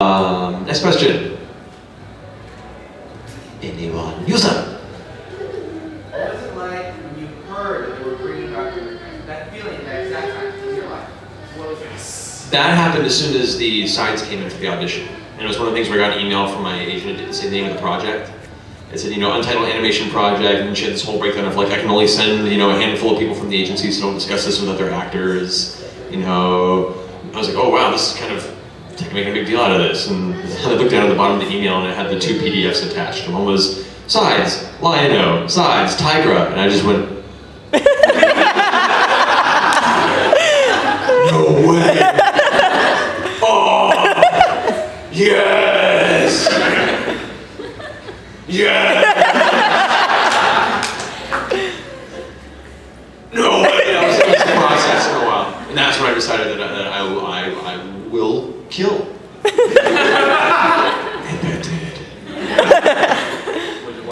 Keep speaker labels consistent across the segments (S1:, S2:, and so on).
S1: Next question. Anyone? User.
S2: What was it like when you heard that they were bringing back that feeling that exact time in your life? What was it?
S1: That happened as soon as the signs came in for the audition. And it was one of the things where I got an email from my agent. It didn't say the name of the project. It said, untitled animation project, and she had this whole breakdown of like, I can only send, a handful of people from the agency, so don't discuss this with other actors. I was like, oh wow, this is kind of making a big deal out of this. And I looked down at the bottom of the email and it had the 2 PDFs attached. And one was sides, Lion-O, sides, Tygra, and I just went, no way! Oh, yes! Yes! No way! I was in this process for a while, and that's when I decided that I will kill. And I did.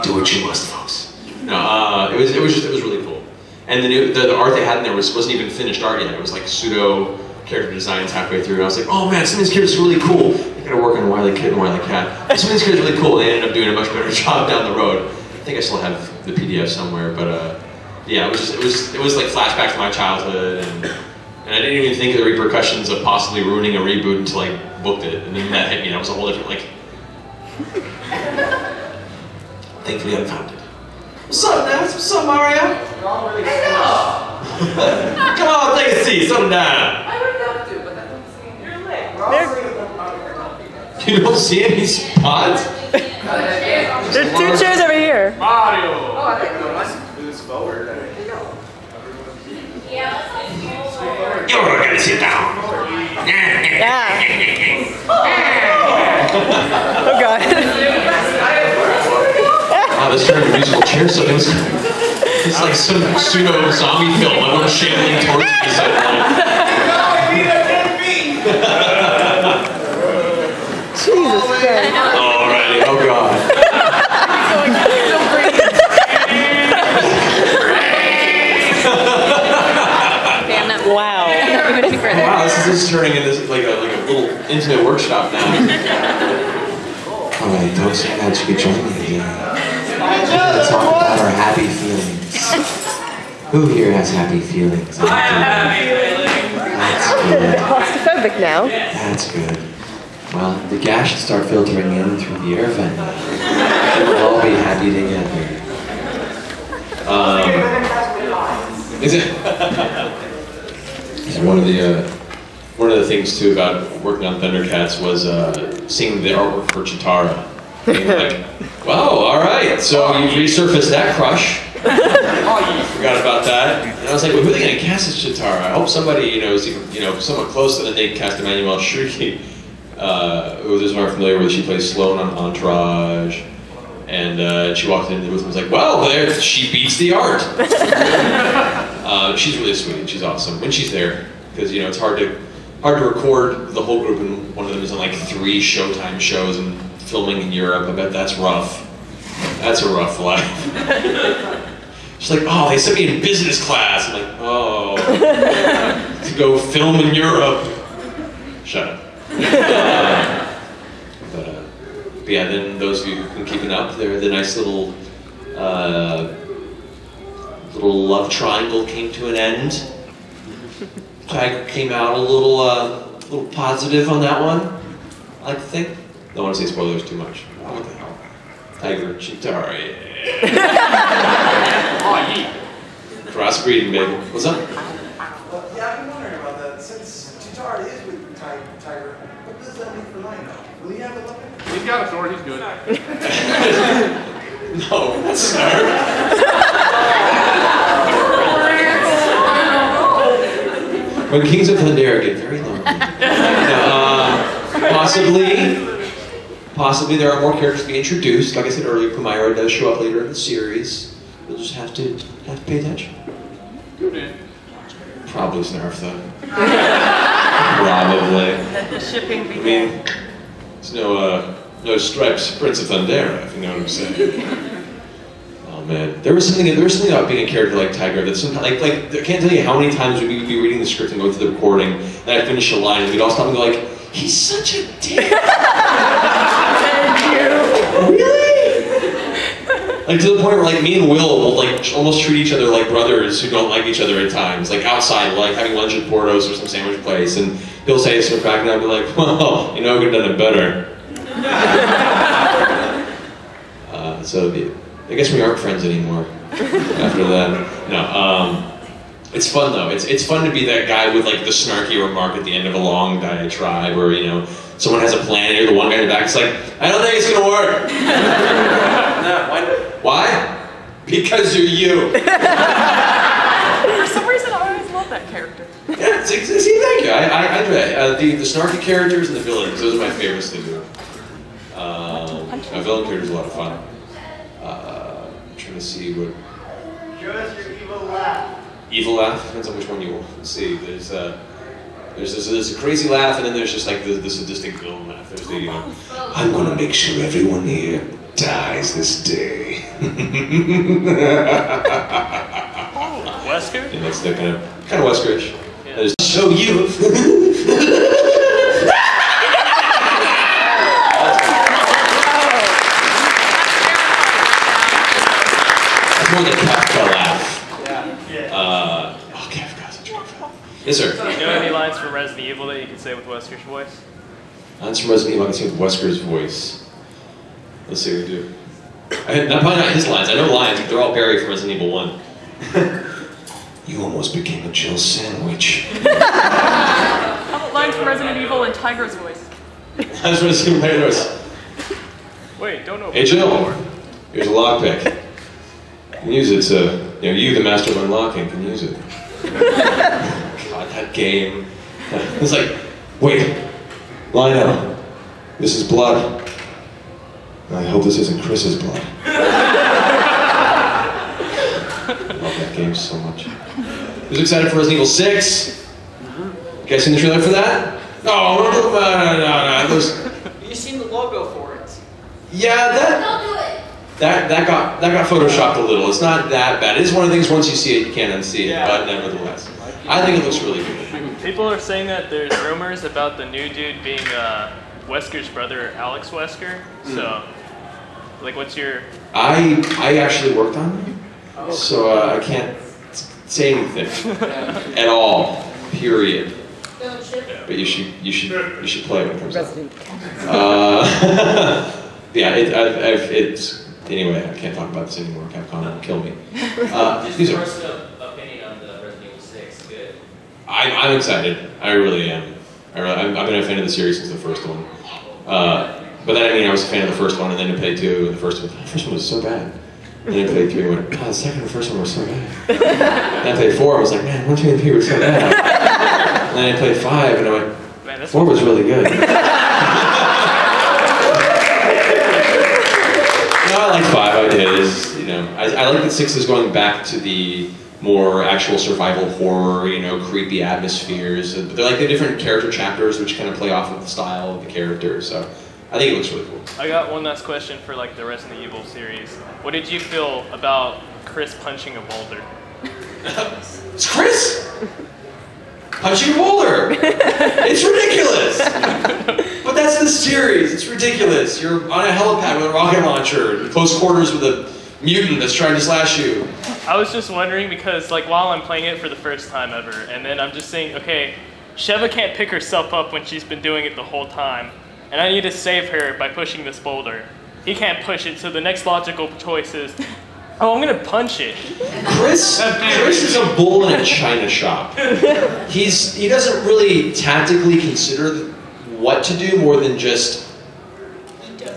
S1: Do what you must, folks. No, it was really cool. And the art they had in there wasn't even finished art yet. It was like pseudo character designs halfway through. And I was like, oh man, some of these characters are really cool. I gotta work on Wile E. Kid and Wile E. Cat. Some of these characters are really cool. And they ended up doing a much better job down the road. I think I still have the PDF somewhere, but yeah, it was like flashbacks to my childhood, and I didn't even think of the repercussions of possibly ruining a reboot until I booked it, and then that hit me. That was a whole different thankfully unfounded. What's up, Nats? What's up, Mario? Hey, no! Come on, take a seat. Settle down.
S2: I would love to, but I don't see your leg.
S1: You don't see any spots?
S3: There's 2 chairs over here.
S2: Mario! Oh, I think the one moves forward.
S1: You're gonna sit down.
S3: Yeah. Oh god.
S1: Wow, this turned into musical chair settings. It's like some pseudo zombie film. Everyone's shambling towards me. So
S3: Jesus Christ.
S1: alrighty, oh god.
S3: Wow.
S1: Wow, this is turning into like a little intimate workshop now. Alright, don't say that. You could join me again. Let's talk about our happy feelings. Who here has happy feelings? I have That's good.
S3: Claustrophobic now.
S1: That's good. Well, the gas should start filtering in through the air vent. We'll all be happy together. Is it? One of the things too about working on Thundercats was seeing the artwork for Chitara. Being like, wow, all right, so you've resurfaced that crush. Oh, you forgot about that. And I was like, well, who are they going to cast as Chitara? I hope somebody, is somewhat close. And then they cast Emmanuelle Shrieky, who those aren't familiar with. She plays Sloane on Entourage. And she walked into the booth and was like, well, there, she beats the art. She's really sweet. She's awesome when she's there, because it's hard to record the whole group, and one of them is on like 3 Showtime shows and filming in Europe. I bet that's rough. That's a rough life. She's like, oh, they sent me in business class. I'm like, oh, to go film in Europe. Shut up. But yeah, then those of you who've been keeping up, they're the nice little love triangle came to an end. Tygra came out a little positive on that one, I like to think. Don't want to say spoilers too much. What the hell? Tygra, Chitara, yeah. Oh, yeah. Crossbreeding, baby. What's up?
S4: Well, yeah, I've been wondering about that. Since Chitara is with Tygra, what does that mean for Lion-O? Will he have a look at it?
S5: He's got a sword, he's good.
S1: No, that's Snarf. When Kings of Thundera get very lonely. Possibly there are more characters to be introduced. Like I said earlier, Kumaira does show up later in the series. You'll just have to pay attention.
S5: Good man.
S1: Probably Snarf though. Probably.
S3: The shipping
S1: I mean, there's no Stripes Prince of Thundera, if you know what I'm saying. Oh man, there was something about being a character like Tygra that sometimes, like I can't tell you how many times we would be reading the script and go through the recording, and I'd finish a line and we'd all stop and go like, he's such a dick. Like to the point where like me and Will will like almost treat each other like brothers who don't like each other at times. Like outside, we're like having lunch at Porto's or some sandwich place, and he'll say some crack, and I'll be like, well, you know, I could have done it better. I guess we aren't friends anymore after that. No, it's fun though. It's fun to be that guy with like the snarky remark at the end of a long diatribe, or you know, someone has a plan and you're the one guy in the back. It's like, I don't think it's gonna work. No, why? Because you're you.
S6: For some reason, I always love that character.
S1: Yeah, see, thank you. I enjoy it. The snarky characters and the villains, those are my favorites to do. A villain character is a lot of fun. I'm trying to see what.
S2: Show us your evil laugh.
S1: Evil laugh depends on which one you want to see. There's a crazy laugh, and then there's just like the sadistic villain laugh. There's the I'm gonna make sure everyone here dies this day.
S5: Wesker?
S1: Yeah, that's the kind of Weskerish. Yeah. There's show you. That's more the Kafka laugh.
S2: Yeah.
S1: Kafka's such a good film. Yes, sir.
S5: Do you know any lines from Resident Evil that you can say with Wesker's voice?
S1: Lines from Resident Evil I can say with Wesker's voice. Let's see what we do. Probably not his lines. I know lines, but they're all Barry from Resident Evil 1. You almost became a Jill sandwich.
S6: How about lines from Resident Evil in Tygra's voice?
S1: Lines from Resident Evil voice.
S5: Wait, don't know.
S1: Hey Jill, here's a lockpick. You can use it to, you know, you, the master of unlocking, can use it. God, that game. It's like, wait, Lionel, this is blood. I hope this isn't Chris's blood. I love that game so much. Who's excited for Resident Evil 6? You guys seen the trailer for that? No.
S2: You've seen the logo for it.
S1: Yeah, that got photoshopped a little. It's not that bad. It is one of the things, once you see it, you can't unsee it, but nevertheless. I think it looks really good.
S5: People are saying that there's rumors about the new dude being Wesker's brother, Alex Wesker. So, like, what's your...
S1: I actually worked on it, so I can't say anything at all. Period. But you should play it when it comes out. Yeah, it's anyway. I can't talk about this anymore. Capcom will kill me.
S7: Just your first opinion on the Resident Evil 6. Good.
S1: I'm excited. I really am. I've been a fan of the series since the first one. But that, I mean, I was a fan of the first one, and then I played 2, and the first one was so bad. And then I played 3 and went, oh, the second and the first one were so bad. Then I played 4, I was like, man, 1, 2, and 3 were so bad. And then I played 5, and I went, man, 4 was really good. No, I like 5, I did. You know, I like that 6 is going back to the more actual survival horror, you know, creepy atmospheres. But they're like the different character chapters which kind of play off of the style of the characters. So I think it looks really cool.
S5: I got one last question for like the Resident Evil series. What did you feel about Chris punching a boulder?
S1: It's Chris! Punching a boulder! It's ridiculous! But that's the series, it's ridiculous. You're on a helipad with a rocket launcher, in close quarters with a mutant that's trying to slash you.
S5: I was just wondering because like while I'm playing it for the first time ever, and then I'm just saying, okay, Sheva can't pick herself up when she's been doing it the whole time, and I need to save her by pushing this boulder. He can't push it, so the next logical choice is, oh, I'm gonna punch it.
S1: Chris is a bull in a china shop. He doesn't really tactically consider what to do more than just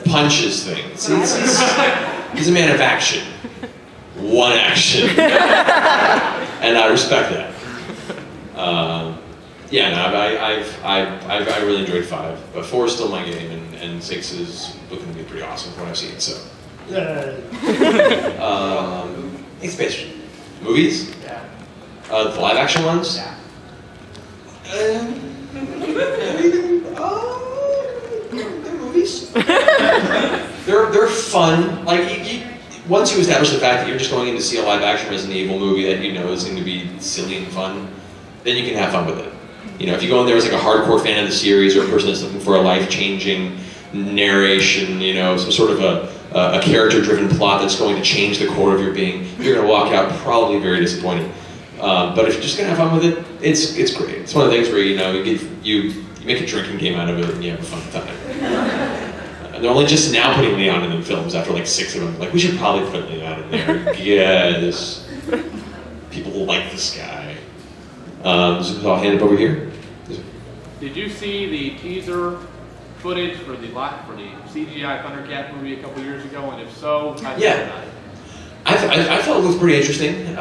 S1: punches things. He's a man of action. One action. And I respect that. Yeah, no, I really enjoyed 5, but 4 is still my game, and 6 is looking to be pretty awesome from what I've seen. So, expansion movies.
S2: Yeah.
S1: The live action ones.
S2: Yeah.
S1: They're movies. They're fun. Like once you establish the fact that you're just going in to see a live action Resident Evil movie that you know is going to be silly and fun, then you can have fun with it. You know, if you go in there as like a hardcore fan of the series or a person that's looking for a life-changing narration, you know, some sort of a character-driven plot that's going to change the core of your being, you're going to walk out probably very disappointed. But if you're just going to have fun with it, it's great. It's one of the things where, you know, you make a drinking game out of it and you have a fun time. And they're only just now putting Leon in the films after like 6 of them. Like, we should probably put Leon in there. Yes. People will like this guy. So I'll hand it over here.
S8: Did you see the teaser footage for the CGI Thundercat movie a couple years ago? And if so, how did you feel about it?
S1: I thought it looked pretty interesting.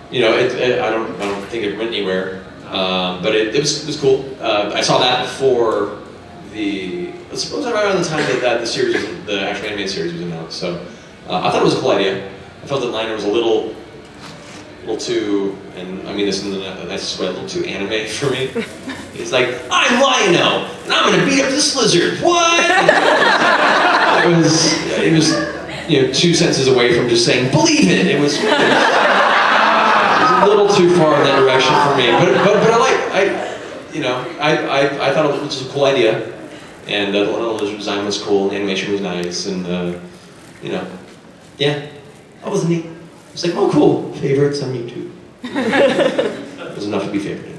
S1: You know, I don't think it went anywhere, but it was cool. I saw that before I suppose around the time that the actual animated series was announced. So I thought it was a cool idea. I felt that Liner was a little too, and I mean this in the nicest way, a little too anime for me. He's like, I'm Lino, and I'm gonna beat up this lizard. What? It was, you know, 2 sentences away from just saying, believe it. It was a little too far in that direction for me. But I thought it was a cool idea, and the lizard design was cool, the animation was nice, and you know, yeah, that was neat. It's like, oh cool, favorites on YouTube. It was enough to be favored.